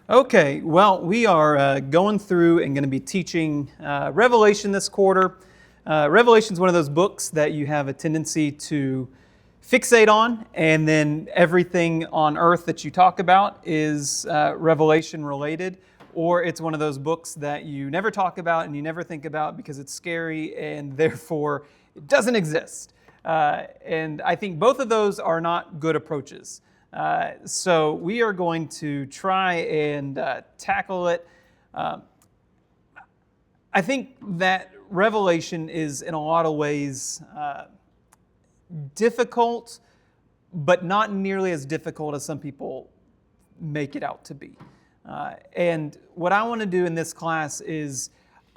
Okay, well, we are going through and going to be teaching Revelation this quarter. Revelation is one of those books that you have a tendency to fixate on, and then everything on earth that you talk about is Revelation related, or it's one of those books that you never talk about and you never think about because it's scary and therefore it doesn't exist. And I think both of those are not good approaches. So we are going to try and tackle it. I think that Revelation is in a lot of ways difficult, but not nearly as difficult as some people make it out to be. And what I want to do in this class is,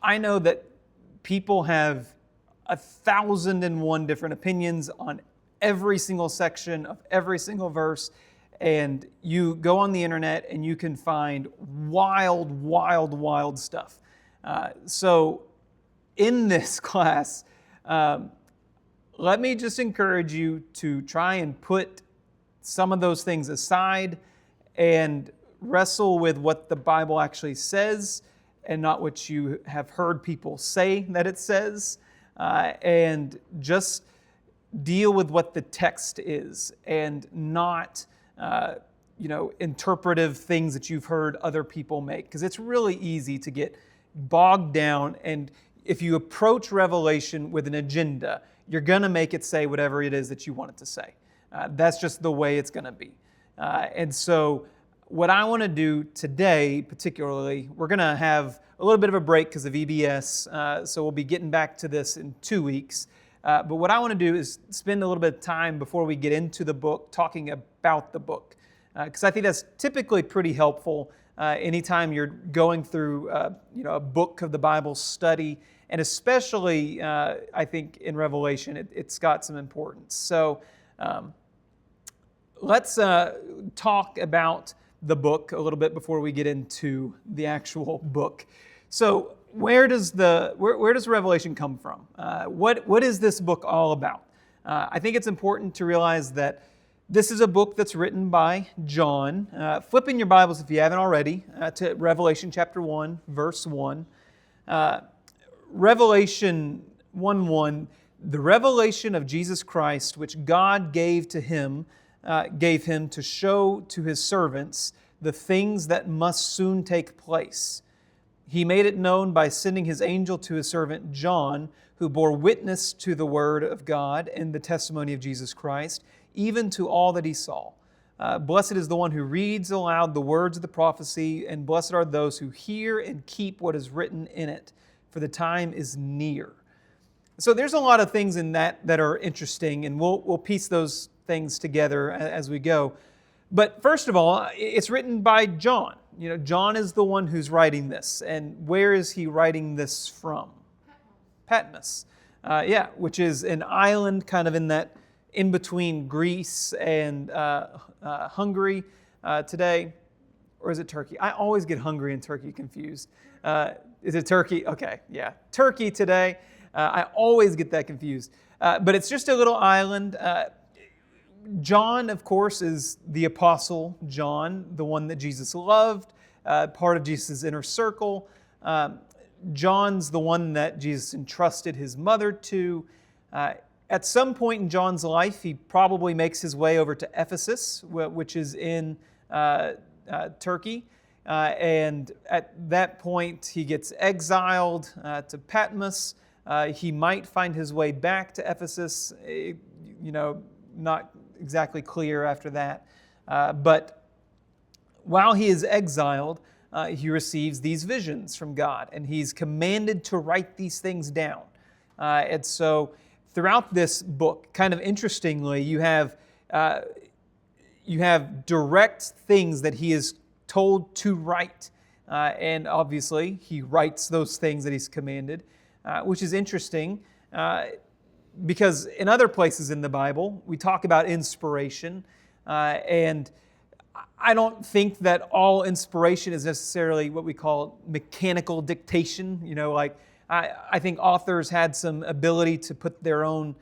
I know that people have 1,001 different opinions on every single section of every single verse, and you go on the internet and you can find wild stuff. So in this class, let me just encourage you to try and put some of those things aside and wrestle with what the Bible actually says and not what you have heard people say that it says, and just deal with what the text is and not interpretive things that you've heard other people make, because it's really easy to get bogged down, and if you approach Revelation with an agenda, you're going to make it say whatever it is that you want it to say. That's just the way it's going to be. And so what I want to do today, particularly, we're going to have a little bit of a break because of EBS, so we'll be getting back to this in 2 weeks. But what I want to do is spend a little bit of time before we get into the book talking about the book, because I think that's typically pretty helpful anytime you're going through a book of the Bible study, and especially I think in Revelation it's got some importance. So let's talk about the book a little bit before we get into the actual book. So where does Revelation come from? What is this book all about? I think it's important to realize that this is a book that's written by John. Flip in your Bibles, if you haven't already, to Revelation chapter 1, verse 1. Revelation 1:1, the revelation of Jesus Christ, which God gave him to show to His servants the things that must soon take place. He made it known by sending His angel to His servant John, who bore witness to the word of God and the testimony of Jesus Christ, even to all that he saw. Blessed is the one who reads aloud the words of the prophecy, and blessed are those who hear and keep what is written in it, for the time is near. So there's a lot of things in that are interesting, and we'll piece those things together as we go. But first of all, it's written by John. John is the one who's writing this. And where is he writing this from? Patmos. Which is an island kind of in between Greece and Hungary today. Or is it Turkey? I always get Hungary and Turkey confused. Is it Turkey? Okay, yeah. Turkey today. I always get that confused. But it's just a little island. John, of course, is the Apostle John, the one that Jesus loved, part of Jesus' inner circle. John's the one that Jesus entrusted his mother to. At some point in John's life, he probably makes his way over to Ephesus, which is in Turkey. And at that point, he gets exiled to Patmos. He might find his way back to Ephesus, not exactly clear after that. But while he is exiled, he receives these visions from God, and he's commanded to write these things down. And so throughout this book, kind of interestingly, you have direct things that he is told to write. And obviously, he writes those things that he's commanded, which is interesting. Because in other places in the Bible, we talk about inspiration, and I don't think that all inspiration is necessarily what we call mechanical dictation. I think authors had some ability to put their own,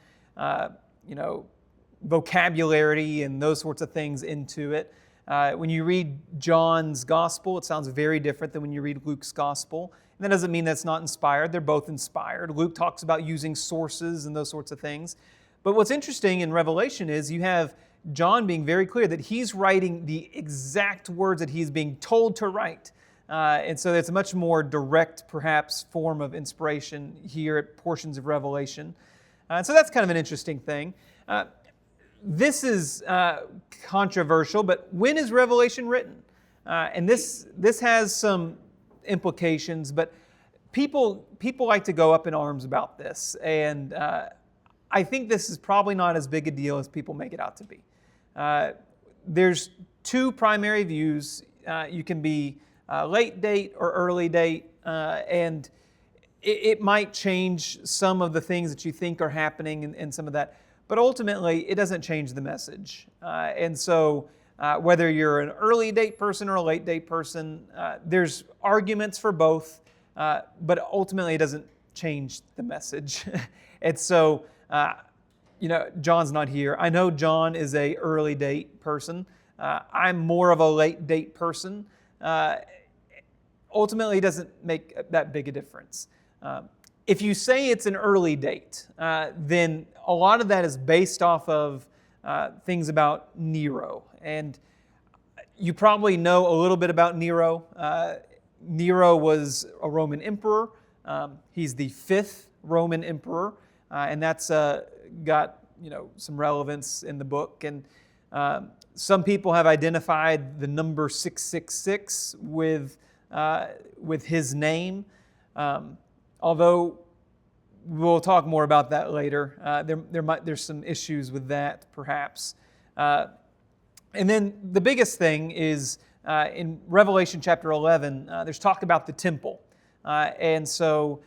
vocabulary and those sorts of things into it. When you read John's gospel, it sounds very different than when you read Luke's gospel. And that doesn't mean that's not inspired. They're both inspired. Luke talks about using sources and those sorts of things. But what's interesting in Revelation is you have John being very clear that he's writing the exact words that he's being told to write. And so it's a much more direct, perhaps, form of inspiration here at portions of Revelation. And so that's kind of an interesting thing. This is controversial, but when is Revelation written? And this has some implications, but people like to go up in arms about this. And I think this is probably not as big a deal as people make it out to be. There's two primary views. You can be late date or early date, and it might change some of the things that you think are happening and some of that. But ultimately, it doesn't change the message. And so whether you're an early date person or a late date person, there's arguments for both, but ultimately it doesn't change the message. And so, John's not here. I know John is a early date person. I'm more of a late date person. Ultimately, it doesn't make that big a difference. If you say it's an early date, then a lot of that is based off of things about Nero. And you probably know a little bit about Nero. Nero was a Roman emperor. He's the 5th Roman emperor, and that's got some relevance in the book. And some people have identified the number 666 with his name. Although we'll talk more about that later. There's some issues with that, perhaps. And then the biggest thing is in Revelation chapter 11, there's talk about the temple. And so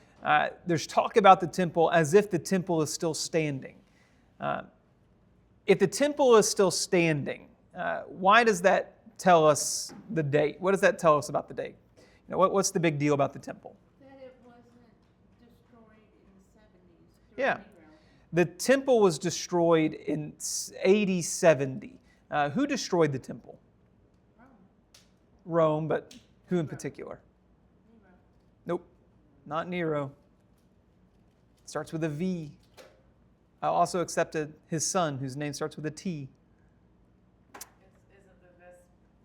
there's talk about the temple as if the temple is still standing. If the temple is still standing, why does that tell us the date? What does that tell us about the date? What's the big deal about the temple? That it wasn't destroyed in the 70s. Yeah. The temple was destroyed in AD 70. Who destroyed the temple? Rome, but who in particular? Nero. Nope, not Nero. Starts with a V. I also accepted his son, whose name starts with a T.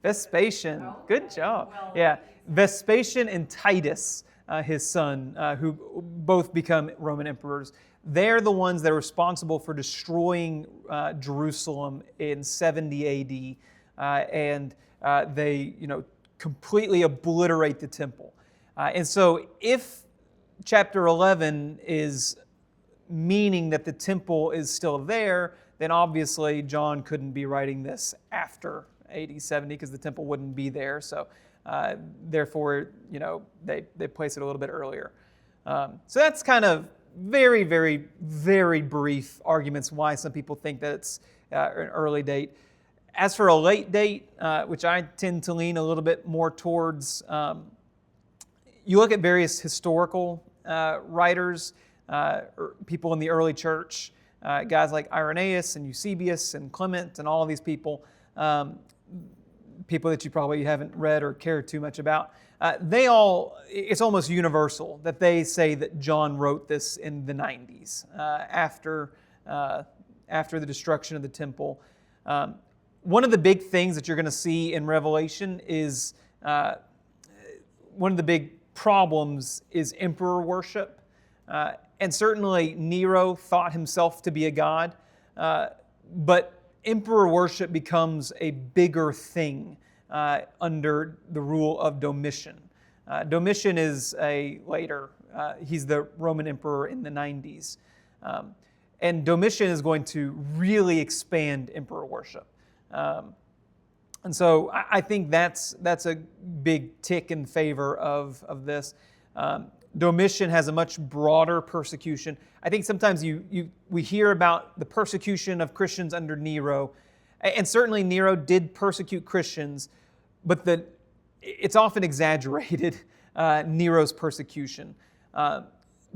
Vespasian. Good job. Yeah, Vespasian and Titus, his son, who both become Roman emperors. They're the ones that are responsible for destroying Jerusalem in 70 AD, and they, completely obliterate the temple. And so, if chapter 11 is meaning that the temple is still there, then obviously John couldn't be writing this after AD 70 because the temple wouldn't be there. So, therefore, they place it a little bit earlier. So that's kind of very, very, very brief arguments why some people think that it's an early date. As for a late date, which I tend to lean a little bit more towards, you look at various historical writers, people in the early church, guys like Irenaeus and Eusebius and Clement and all of these people, people that you probably haven't read or cared too much about. It's almost universal that they say that John wrote this in the 90s, after the destruction of the temple. One of the big things that you're going to see in Revelation is, one of the big problems is emperor worship. And certainly Nero thought himself to be a god, but emperor worship becomes a bigger thing under the rule of Domitian. Domitian is he's the Roman emperor in the 90s. And Domitian is going to really expand emperor worship. And so I think that's a big tick in favor of this. Domitian has a much broader persecution. I think sometimes we hear about the persecution of Christians under Nero, and certainly Nero did persecute Christians, but it's often exaggerated, Nero's persecution.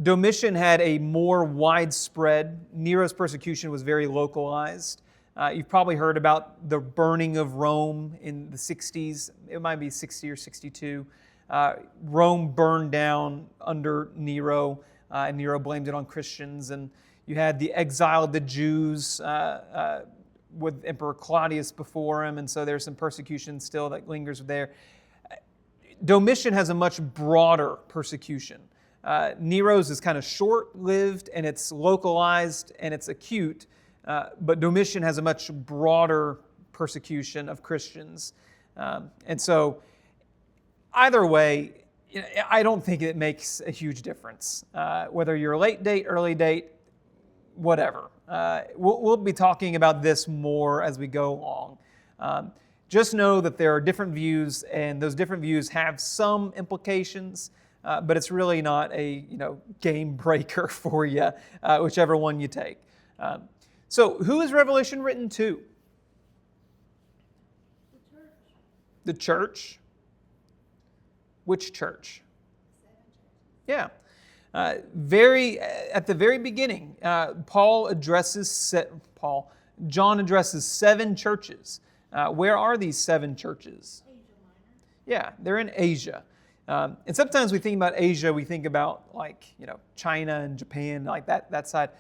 Domitian had a more widespread. Nero's persecution was very localized. You've probably heard about the burning of Rome in the 60s. It might be 60 or 62. Rome burned down under Nero, and Nero blamed it on Christians. And you had the exile of the Jews with Emperor Claudius before him, and so there's some persecution still that lingers there. Domitian has a much broader persecution. Nero's is kind of short-lived, and it's localized, and it's acute, but Domitian has a much broader persecution of Christians. And so either way, I don't think it makes a huge difference. Whether you're a late date, early date, whatever. We'll be talking about this more as we go along. Just know that there are different views, and those different views have some implications, but it's really not a game breaker for you, whichever one you take. So who is Revelation written to? The church. Which church? Yeah. At the very beginning, John addresses 7 churches. Where are these 7 churches? Asia Minor. Yeah, they're in Asia. And sometimes we think about Asia, we think about China and Japan, like that side.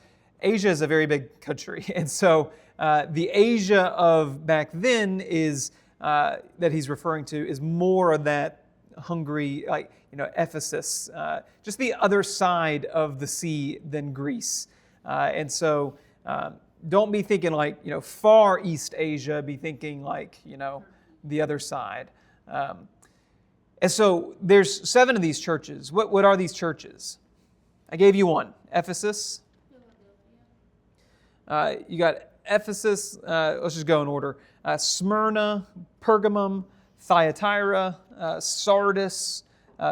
Asia is a very big country, and so the Asia of back then is that he's referring to is more of that Hungary, Ephesus, just the other side of the sea than Greece. And so don't be thinking Far East Asia, be thinking the other side. And so there's 7 of these churches. What are these churches? I gave you one. Ephesus. You got Ephesus, let's just go in order. Smyrna, Pergamum, Thyatira, Sardis,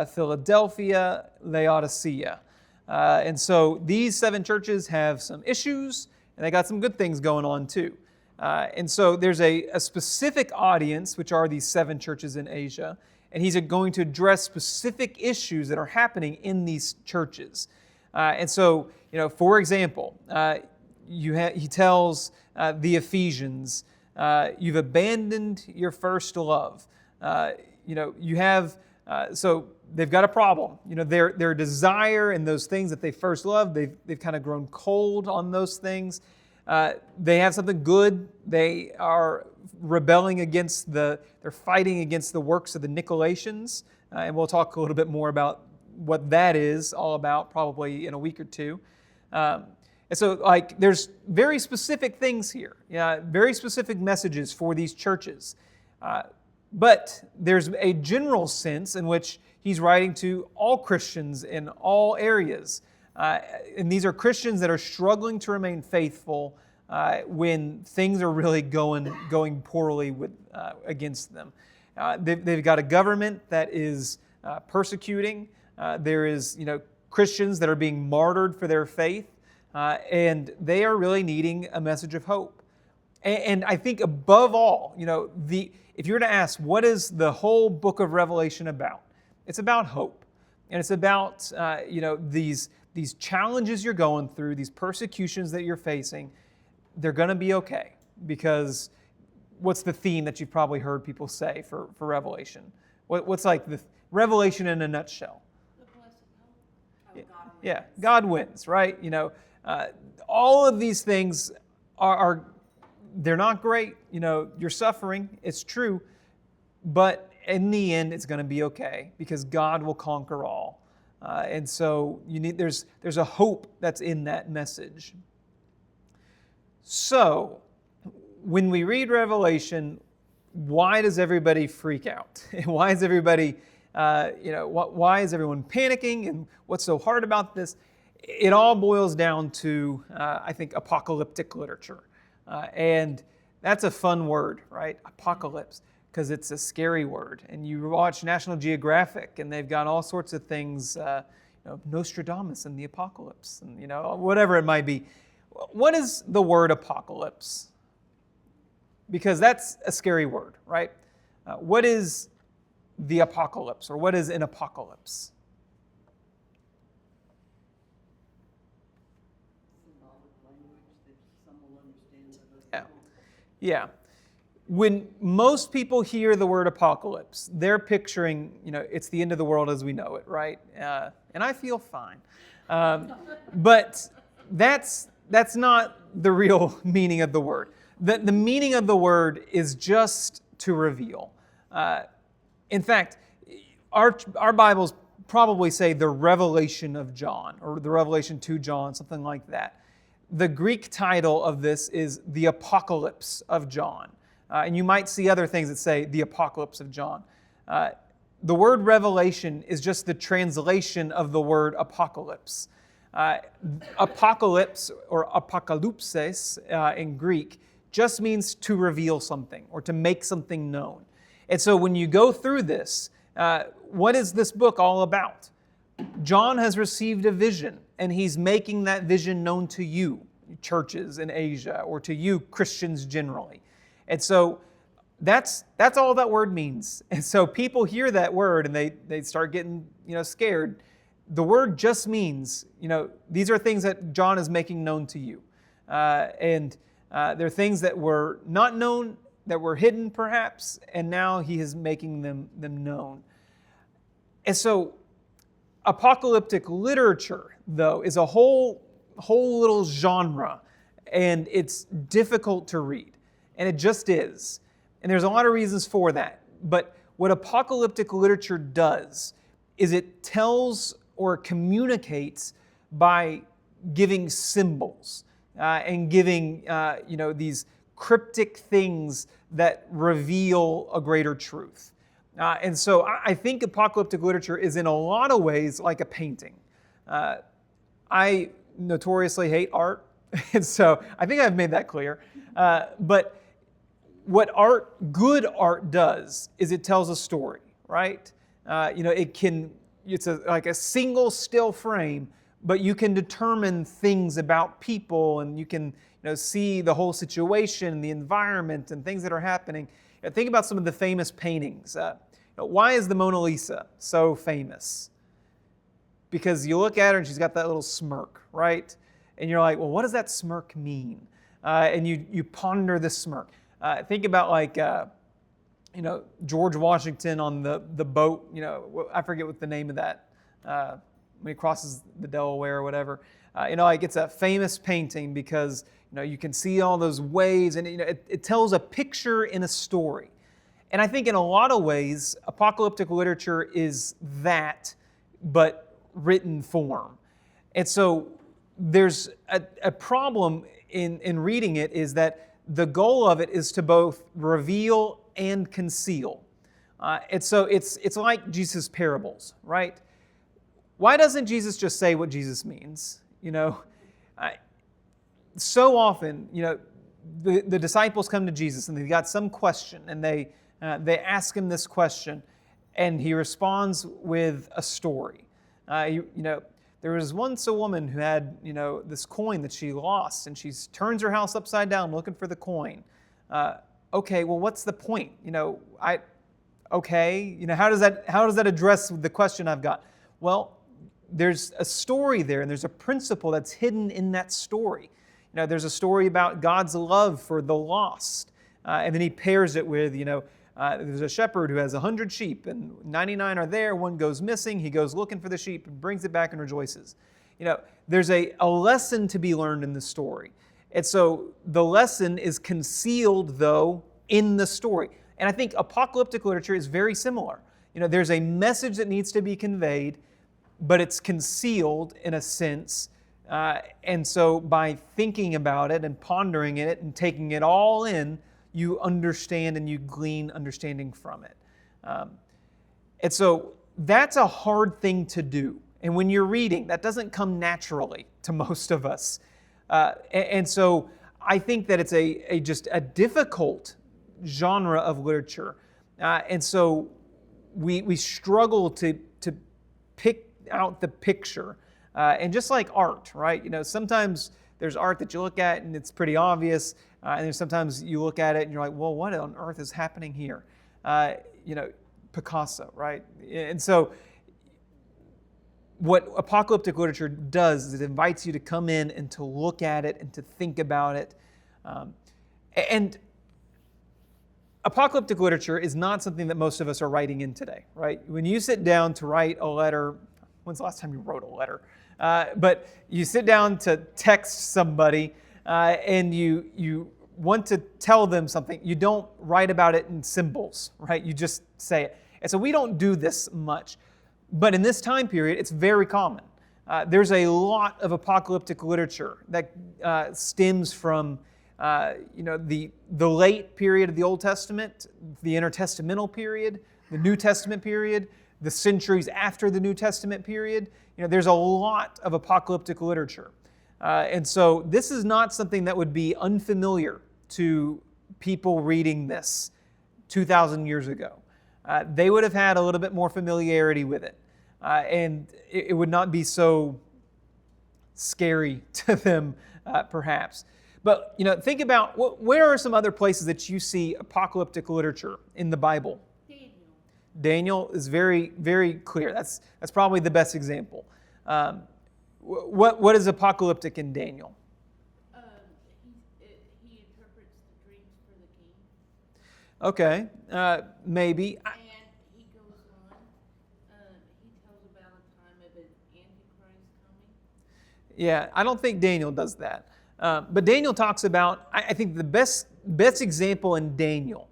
Philadelphia, Laodicea. And so these 7 churches have some issues, and they got some good things going on too. And so there's a specific audience, which are these 7 churches in Asia, and he's going to address specific issues that are happening in these churches. And so, for example, he tells the Ephesians, you've abandoned your first love. You have, so they've got a problem. Their desire and those things that they first loved, they've kind of grown cold on those things. They have something good. They are rebelling against they're fighting against the works of the Nicolaitans. And we'll talk a little bit more about what that is all about probably in a week or two. And so there's very specific things here, very specific messages for these churches. But there's a general sense in which he's writing to all Christians in all areas. And these are Christians that are struggling to remain faithful when things are really going poorly against them. They've got a government that is persecuting. There is Christians that are being martyred for their faith. And they are really needing a message of hope. And I think above all, if you were to ask, what is the whole book of Revelation about? It's about hope. And it's about, these challenges you're going through, these persecutions that you're facing, they're going to be okay. Because what's the theme that you've probably heard people say for Revelation? What's the Revelation in a nutshell? The blessed hope. Yeah, God wins, right? All of these things are they're not great. You're suffering. It's true. But in the end, it's going to be okay because God will conquer all. And so there's a hope that's in that message. So when we read Revelation, why does everybody freak out? Why is everybody, why is everyone panicking? And what's so hard about this? It all boils down to, I think, apocalyptic literature. And that's a fun word, right? Apocalypse, because it's a scary word. And you watch National Geographic, and they've got all sorts of things, Nostradamus and the apocalypse, and whatever it might be. What is the word apocalypse? Because that's a scary word, right? What is the apocalypse, or what is an apocalypse? Yeah. When most people hear the word apocalypse, they're picturing, it's the end of the world as we know it, right? And I feel fine. But that's not the real meaning of the word. The meaning of the word is just to reveal. In fact, our Bibles probably say the revelation of John, or the revelation to John, something like that. The Greek title of this is the Apocalypse of John. And you might see other things that say the Apocalypse of John. The word revelation is just the translation of the word apocalypse. Apocalypse, or apokalypses in Greek, just means to reveal something or to make something known. And so when you go through this, what is this book all about? John has received a vision, and he's making that vision known to you, churches in Asia, or to you, Christians generally. And so that's all that word means. And so people hear that word and they start getting scared. The word just means, these are things that John is making known to you. And they're things that were not known, that were hidden perhaps, and now he is making them known. And so apocalyptic literature, though, is a whole little genre, and it's difficult to read. And it just is. And there's a lot of reasons for that. But what apocalyptic literature does is it tells or communicates by giving symbols and giving these cryptic things that reveal a greater truth. And so I think apocalyptic literature is in a lot of ways like a painting. I notoriously hate art, and so I think I've made that clear. But what good art does is it tells a story, right? It's like a single still frame, but you can determine things about people, and you can see the whole situation, the environment, and things that are happening. Think about some of the famous paintings. Why is the Mona Lisa so famous? Because you look at her and she's got that little smirk, right? And you're like, well, what does that smirk mean? And you ponder the smirk. Think about George Washington on the boat. I forget what the name of that when he crosses the Delaware or whatever. It's a famous painting because you can see all those waves, and it tells a picture in a story. And I think in a lot of ways, apocalyptic literature is that, but written form. And so there's a problem in reading it, is that the goal of it is to both reveal and conceal. And so it's like Jesus' parables, right? Why doesn't Jesus just say what Jesus means? So often, the disciples come to Jesus and they've got some question, and they ask him this question, and he responds with a story. There was once a woman who had, this coin that she lost, and she turns her house upside down looking for the coin. Okay, well, what's the point? How does that address the question I've got? Well, there's a story there, and there's a principle that's hidden in that story. There's a story about God's love for the lost, and then he pairs it with, there's a shepherd who has 100 sheep, and 99 are there, one goes missing. He goes looking for the sheep and brings it back and rejoices. There's a lesson to be learned in the story. And so the lesson is concealed, though, in the story. And I think apocalyptic literature is very similar. There's a message that needs to be conveyed, but it's concealed in a sense. And so by thinking about it and pondering it and taking it all in, you understand and you glean understanding from it. And so that's a hard thing to do. And when you're reading, that doesn't come naturally to most of us. And so I think that it's just a difficult genre of literature. And so we struggle to pick out the picture. And just like art, right? Sometimes there's art that you look at and it's pretty obvious. And then sometimes you look at it and you're like, well, what on earth is happening here? Picasso, right? And so what apocalyptic literature does is it invites you to come in and to look at it and to think about it. And apocalyptic literature is not something that most of us are writing in today, right? When you sit down to write a letter, when's the last time you wrote a letter? But you sit down to text somebody and you want to tell them something, you don't write about it in symbols, right? You just say it. And so we don't do this much. But in this time period, it's very common. There's a lot of apocalyptic literature that stems from the late period of the Old Testament, the intertestamental period, the New Testament period, the centuries after the New Testament period. There's a lot of apocalyptic literature. And so this is not something that would be unfamiliar to people reading this 2,000 years ago. They would have had a little bit more familiarity with it. And it would not be so scary to them, perhaps. But, think about where are some other places that you see apocalyptic literature in the Bible? Daniel is very, very clear. That's probably the best example. What is apocalyptic in Daniel? He interprets the dreams for the king. Okay, maybe. And he goes on. He tells about a time of an Antichrist coming. Yeah, I don't think Daniel does that. But Daniel talks about, I think the best example in Daniel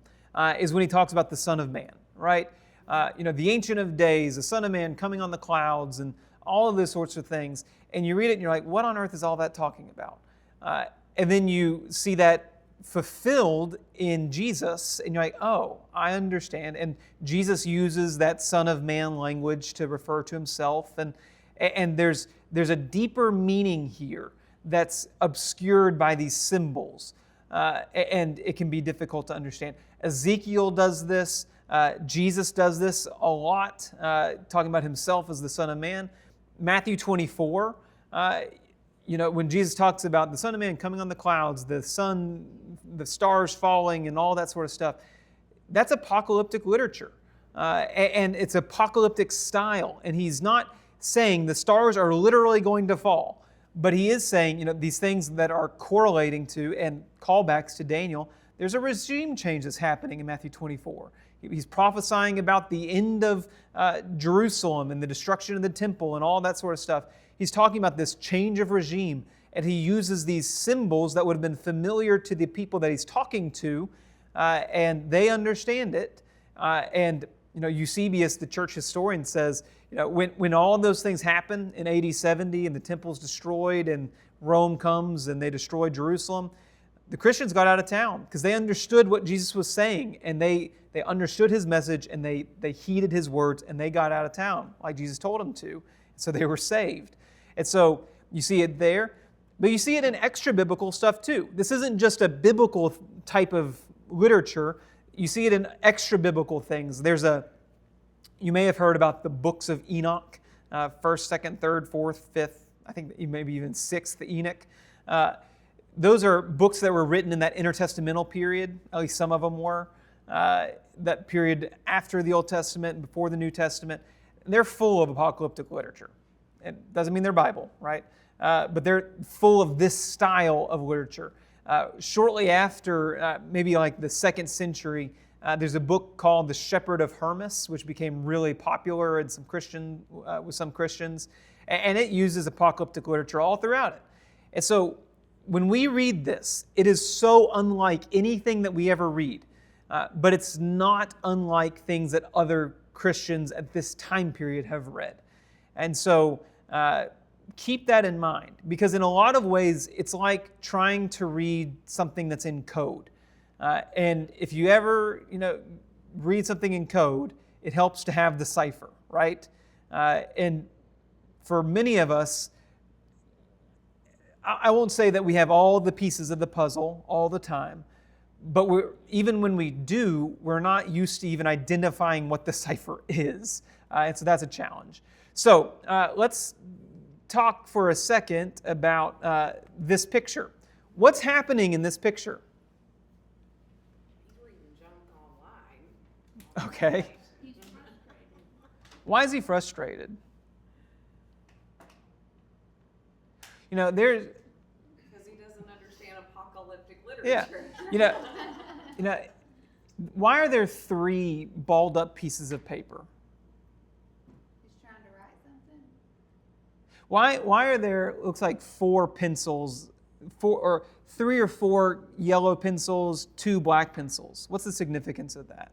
is when he talks about the Son of Man, right? The Ancient of Days, the Son of Man coming on the clouds, and all of those sorts of things. And you read it and you're like, what on earth is all that talking about? And then you see that fulfilled in Jesus, and you're like, oh, I understand. And Jesus uses that Son of Man language to refer to himself. And there's a deeper meaning here that's obscured by these symbols, and it can be difficult to understand. Ezekiel does this. Jesus does this a lot, talking about himself as the Son of Man. Matthew 24, when Jesus talks about the Son of Man coming on the clouds, the sun, the stars falling, and all that sort of stuff, that's apocalyptic literature. And it's apocalyptic style. And he's not saying the stars are literally going to fall, but he is saying, these things that are correlating to and callbacks to Daniel. There's a regime change that's happening in Matthew 24. He's prophesying about the end of Jerusalem and the destruction of the temple and all that sort of stuff. He's talking about this change of regime, and he uses these symbols that would have been familiar to the people that he's talking to, and they understand it. And Eusebius, the church historian, says, when all of those things happen in AD 70 and the temple's destroyed and Rome comes and they destroy Jerusalem, the Christians got out of town because they understood what Jesus was saying, and they understood his message, and they heeded his words, and they got out of town like Jesus told them to. So they were saved. And so you see it there, but you see it in extra biblical stuff too. This isn't just a biblical type of literature. You see it in extra biblical things. You may have heard about the books of Enoch, 1st, 2nd, 3rd, 4th, 5th, I think maybe even 6th Enoch. Those are books that were written in that intertestamental period, at least some of them were, that period after the Old Testament and before the New Testament. They're full of apocalyptic literature. It doesn't mean they're Bible, right? But they're full of this style of literature. Shortly after, maybe like the 2nd century, there's a book called The Shepherd of Hermas, which became really popular in with some Christians. And it uses apocalyptic literature all throughout it. And so when we read this, it is so unlike anything that we ever read. But it's not unlike things that other Christians at this time period have read. And so keep that in mind, because in a lot of ways, it's like trying to read something that's in code. And if you ever, read something in code, it helps to have the cipher, right? And for many of us, I won't say that we have all the pieces of the puzzle all the time, but even when we do, we're not used to even identifying what the cipher is. And so that's a challenge. So let's talk for a second about this picture. What's happening in this picture? He's reading junk online. Okay. He's frustrated. Why is he frustrated? There's... Because he doesn't understand apocalyptic literature. Yeah. Why are there 3 balled up pieces of paper? He's trying to write something. Why are there, looks like 4 pencils, 3 or 4 yellow pencils, 2 black pencils? What's the significance of that?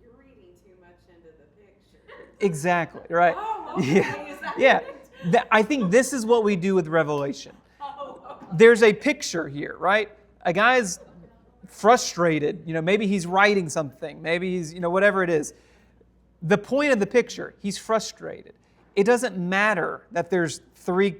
You're reading too much into the picture. Exactly, right? Oh, okay. Yeah. Is that Yeah. it? I think this is what we do with Revelation. Oh, okay. There's a picture here, right? A guy's frustrated. Maybe he's writing something. Maybe he's, whatever it is. The point of the picture, he's frustrated. It doesn't matter that there's 3,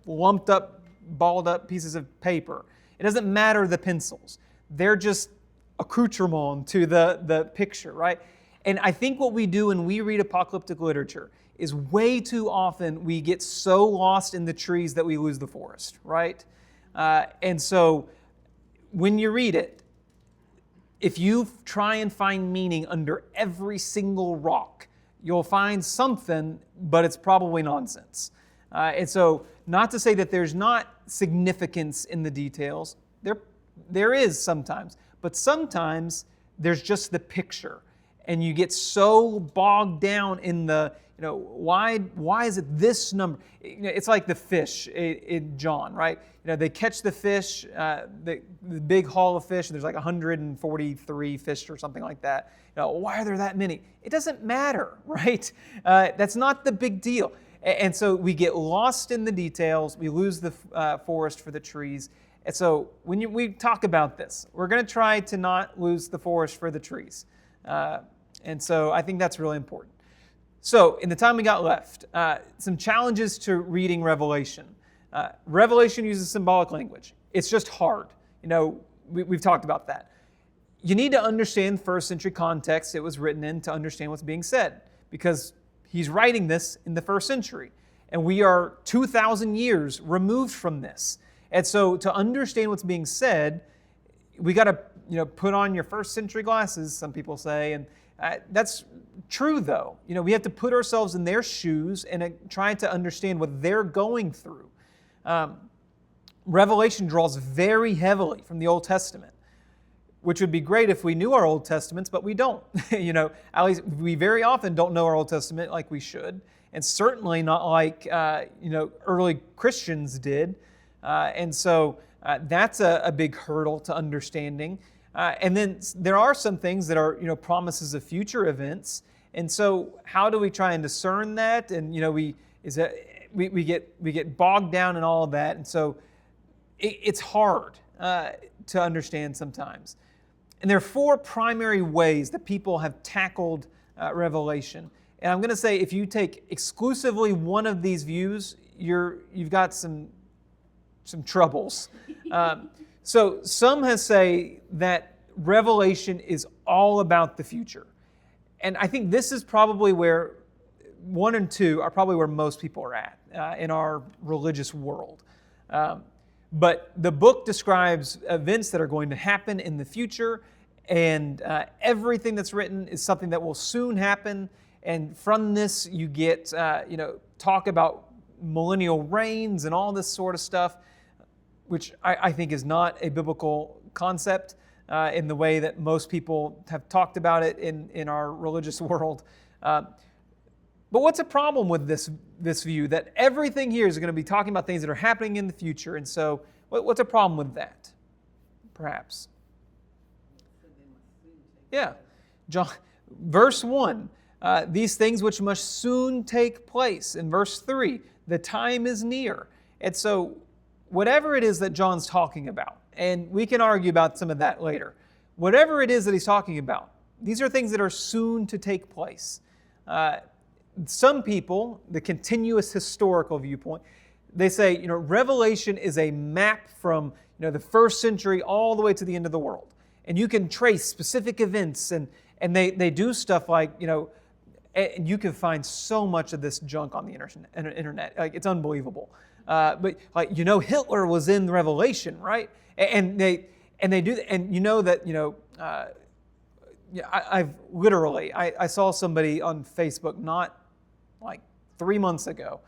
lumped up, balled up pieces of paper. It doesn't matter the pencils. They're just accoutrement to the picture, right? And I think what we do when we read apocalyptic literature is way too often we get so lost in the trees that we lose the forest, right? And so when you read it, if you try and find meaning under every single rock, you'll find something, but it's probably nonsense. And so not to say that there's not significance in the details. There is sometimes, but sometimes there's just the picture. And you get so bogged down in the, why is it this number? It's like the fish in John, right? They catch the fish, the big haul of fish, and there's like 143 fish or something like that. Why are there that many? It doesn't matter, right? That's not the big deal. And so we get lost in the details. We lose the forest for the trees. And so when we talk about this, we're going to try to not lose the forest for the trees. And so I think that's really important. So in the time we got left, some challenges to reading Revelation. Revelation uses symbolic language. It's just hard. We've talked about that. You need to understand first century context it was written in to understand what's being said, because he's writing this in the first century, and we are 2,000 years removed from this. And so to understand what's being said, we got to put on your first century glasses, some people say, and that's true though. We have to put ourselves in their shoes and try to understand what they're going through. Revelation draws very heavily from the Old Testament, which would be great if we knew our Old Testaments, but we don't. At least we very often don't know our Old Testament like we should, and certainly not like early Christians did. And so that's a big hurdle to understanding. And then there are some things that are promises of future events. And so how do we try and discern that? And we get bogged down in all of that. And so it's hard to understand sometimes. And there are 4 primary ways that people have tackled Revelation. And I'm going to say if you take exclusively one of these views, you've got some troubles. So some have say that Revelation is all about the future. And I think this is probably where 1 and 2 are probably where most people are at in our religious world. But the book describes events that are going to happen in the future, and everything that's written is something that will soon happen. And from this, you get talk about millennial reigns and all this sort of stuff, which I think is not a biblical concept in the way that most people have talked about it in our religious world. But what's a problem with this view that everything here is going to be talking about things that are happening in the future? And so what's a problem with that, perhaps? Yeah. Verse 1, these things which must soon take place. In verse 3, the time is near. And so whatever it is that John's talking about, and we can argue about some of that later, whatever it is that he's talking about, these are things that are soon to take place. Some people, the continuous historical viewpoint, they say, Revelation is a map from, the first century all the way to the end of the world. And you can trace specific events, and they do stuff like, and you can find so much of this junk on the internet. Like, it's unbelievable. But Hitler was in Revelation, right? And they do, and I've literally, I saw somebody on Facebook not like 3 months ago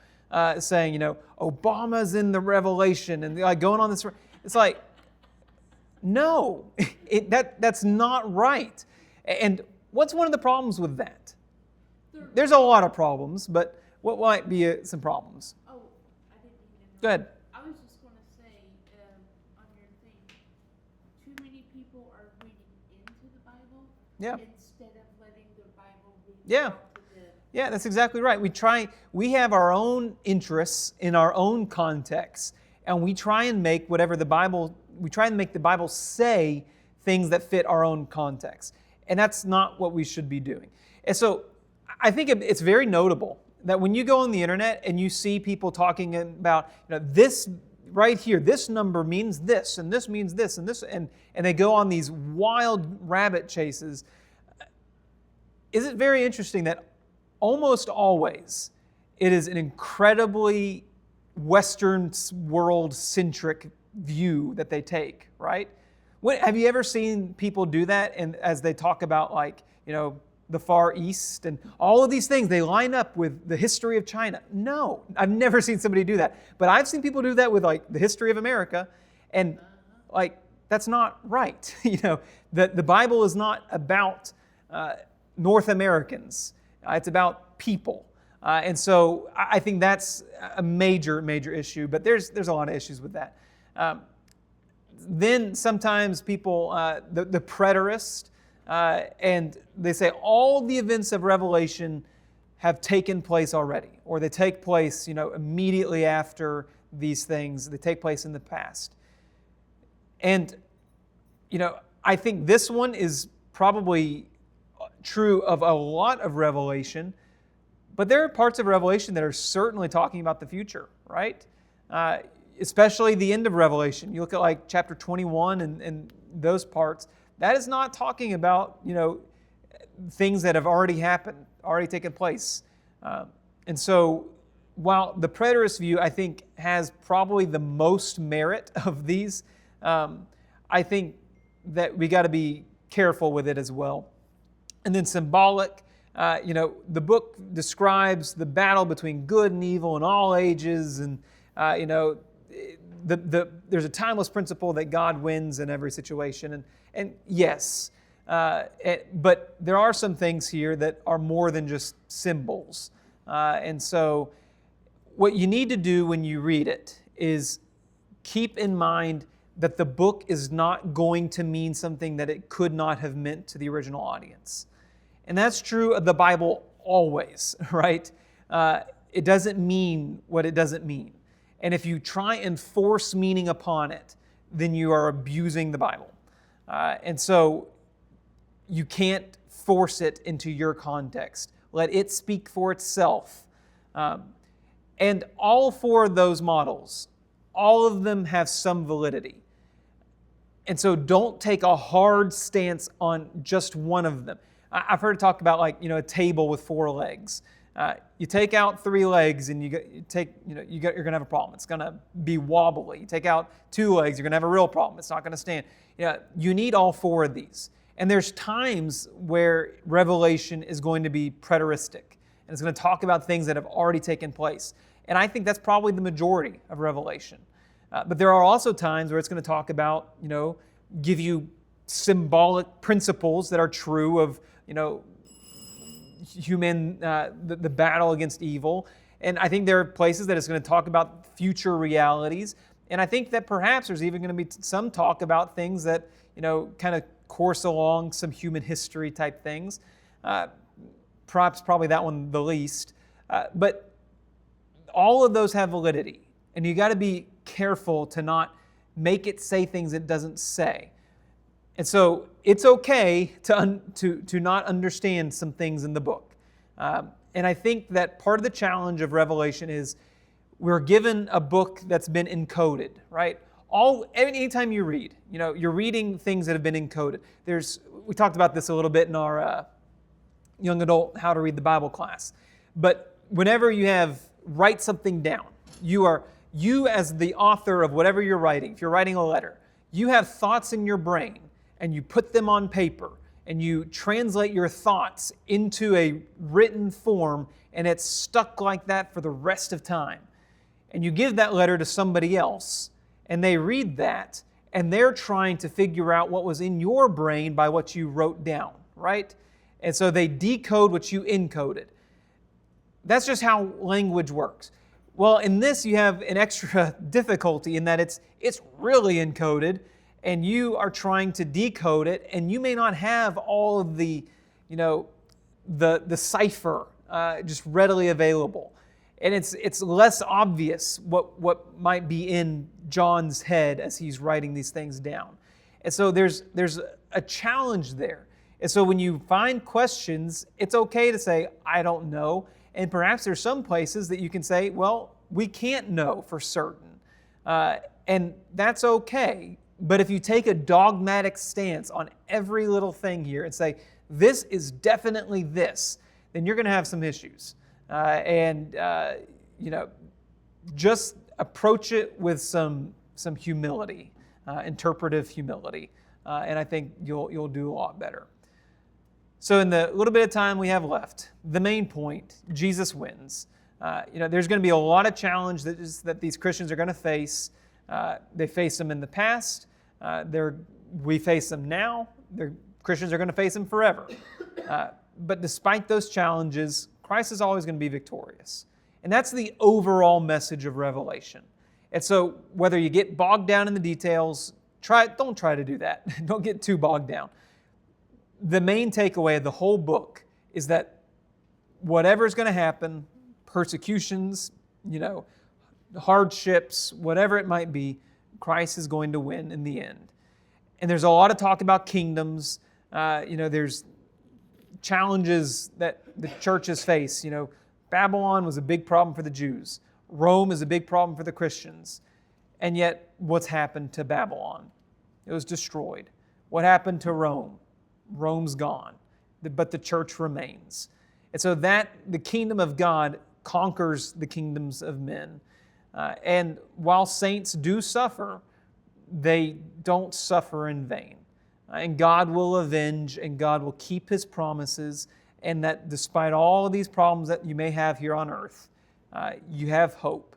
saying, Obama's in the Revelation and going on this. It's like, no, That's not right. And what's one of the problems with that? There's a lot of problems, but what might be some problems? Oh, I didn't even. Go ahead. I was just going to say, on your thing, too many people are reading into the Bible instead of letting the Bible read out to them. Yeah, that's exactly right. We have our own interests in our own context, and we try and make the Bible say things that fit our own context. And that's not what we should be doing. And so I think it's very notable that when you go on the internet and you see people talking about, this right here, this number means this, and this means this, and this, and they go on these wild rabbit chases, is it very interesting that almost always it is an incredibly Western world-centric view that they take, right? Have you ever seen people do that? And as they talk about the Far East and all of these things, they line up with the history of China. No, I've never seen somebody do that. But I've seen people do that with the history of America, and that's not right. The Bible is not about North Americans. It's about people. And so I think that's a major, major issue. But there's a lot of issues with that. Then sometimes people, the preterist, and they say all the events of Revelation have taken place already, or they take place, immediately after these things. They take place in the past. And, I think this one is probably true of a lot of Revelation, but there are parts of Revelation that are certainly talking about the future, right? Especially the end of Revelation. You look at chapter 21 and those parts. That is not talking about, things that have already happened, already taken place. And so while the preterist view, I think, has probably the most merit of these, I think that we got to be careful with it as well. And then symbolic, the book describes the battle between good and evil in all ages, and, there's a timeless principle that God wins in every situation. And yes, but there are some things here that are more than just symbols. And so what you need to do when you read it is keep in mind that the book is not going to mean something that it could not have meant to the original audience. And that's true of the Bible always, right? It doesn't mean what it doesn't mean. And if you try and force meaning upon it, then you are abusing the Bible. And so you can't force it into your context. Let it speak for itself. And all four of those models, all of them have some validity. And so don't take a hard stance on just one of them. I've heard it talked about a table with four legs. You take out three legs and you're going to have a problem. It's going to be wobbly. You take out two legs, you're going to have a real problem. It's not going to stand. You need all four of these. And there's times where Revelation is going to be preteristic, and it's going to talk about things that have already taken place. And I think that's probably the majority of Revelation. But there are also times where it's going to talk about, give you symbolic principles that are true of, human, the battle against evil. And I think there are places that it's going to talk about future realities. And I think that perhaps there's even going to be some talk about things that, kind of course along some human history type things. Perhaps probably that one the least. But all of those have validity. And you got to be careful to not make it say things it doesn't say. And so it's okay to not understand some things in the book. And I think that part of the challenge of Revelation is we're given a book that's been encoded, right? Anytime you read, you're reading things that have been encoded. We talked about this a little bit in our young adult How to Read the Bible class. But whenever you write something down, you as the author of whatever you're writing, if you're writing a letter, you have thoughts in your brain and you put them on paper and you translate your thoughts into a written form, and it's stuck like that for the rest of time. And you give that letter to somebody else and they read that and they're trying to figure out what was in your brain by what you wrote down, right? And so they decode what you encoded. That's just how language works. Well, in this you have an extra difficulty in that it's really encoded, and you are trying to decode it, and you may not have all of the cipher just readily available. And it's less obvious what might be in John's head as he's writing these things down. And so there's a challenge there. And so when you find questions, it's okay to say, I don't know. And perhaps there's some places that you can say, well, we can't know for certain. And that's okay. But if you take a dogmatic stance on every little thing here and say, this is definitely this, then you're going to have some issues. Just approach it with some humility, interpretive humility, and I think you'll do a lot better. So in the little bit of time we have left, the main point, Jesus wins. There's going to be a lot of challenge that these Christians are going to face. They face them in the past. We face them now. Christians are going to face them forever. But despite those challenges, Christ is always going to be victorious. And that's the overall message of Revelation. And so whether you get bogged down in the details, don't try to do that. Don't get too bogged down. The main takeaway of the whole book is that whatever is going to happen, persecutions, hardships, whatever it might be, Christ is going to win in the end. And there's a lot of talk about kingdoms. There's challenges that the churches face. Babylon was a big problem for the Jews. Rome is a big problem for the Christians. And yet, what's happened to Babylon? It was destroyed. What happened to Rome? Rome's gone. But the church remains. And so the kingdom of God conquers the kingdoms of men. And while saints do suffer, they don't suffer in vain. And God will avenge, and God will keep His promises, and that despite all of these problems that you may have here on earth, you have hope.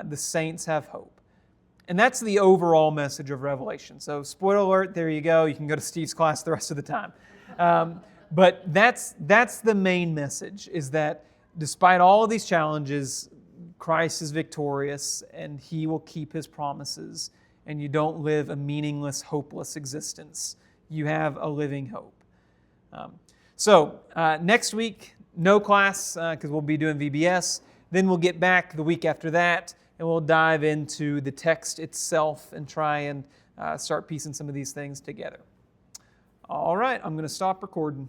The saints have hope. And that's the overall message of Revelation. So spoiler alert, there you go. You can go to Steve's class the rest of the time. But that's the main message, is that despite all of these challenges, Christ is victorious, and He will keep His promises, and you don't live a meaningless, hopeless existence. You have a living hope. So next week, no class, because we'll be doing VBS. Then we'll get back the week after that, and we'll dive into the text itself and try and start piecing some of these things together. All right, I'm going to stop recording.